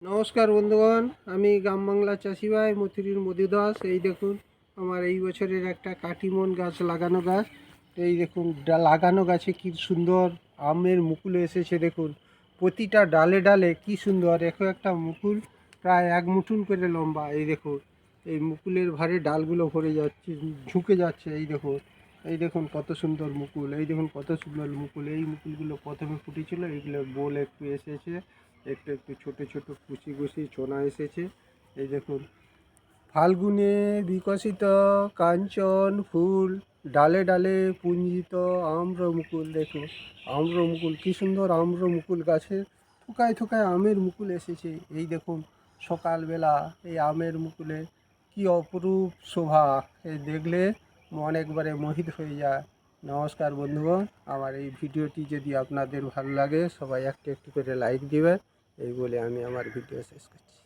নমস্কার বন্ধুগণ, আমি গ্রাম বাংলা চাষি ভাই মথুরির মধু দাস। এই দেখুন আমার এই বছরের একটা কাটিমন গাছ লাগানো গাছ। এই দেখুন লাগানো গাছে কি সুন্দর আমের মুকুল এসেছে। দেখুন প্রতিটা ডালে ডালে কি সুন্দর একটা মুকুল, প্রায় 1 মুঠুন করে লম্বা। এই দেখুন এই মুকুলের ভারে ডালগুলো ভরে যাচ্ছে, ঝুঁকে যাচ্ছে। এই দেখুন কত সুন্দর মুকুল, এই দেখুন কত সুন্দর মুকুল। এই মুকুলগুলো প্রথমে ফুটেছিল, এইগুলো গোল একটু এসেছে, একটু একটু ছোটো ছোটো কুচি কুচি চোনা এসেছে। এই দেখুন ফাল্গুনে বিকশিত কাঞ্চন ফুল, ডালে ডালে পুঞ্জিত আম্র মুকুল। দেখুন আম্র মুকুল, কী সুন্দর আম্র মুকুল, গাছে থোকায় থোকায় আমের মুকুল এসেছে। এই দেখুন সকালবেলা এই আমের মুকুলে কি অপরূপ শোভা, এই দেখলে মন একবারে মোহিত হয়ে যায়। নমস্কার বন্ধুগণ, আমার এই ভিডিওটি যদি আপনাদের ভালো লাগে সবাই একটু একটু করে লাইক দিবেন। এই বলে আমি আমার ভিডিও শেষ করছি।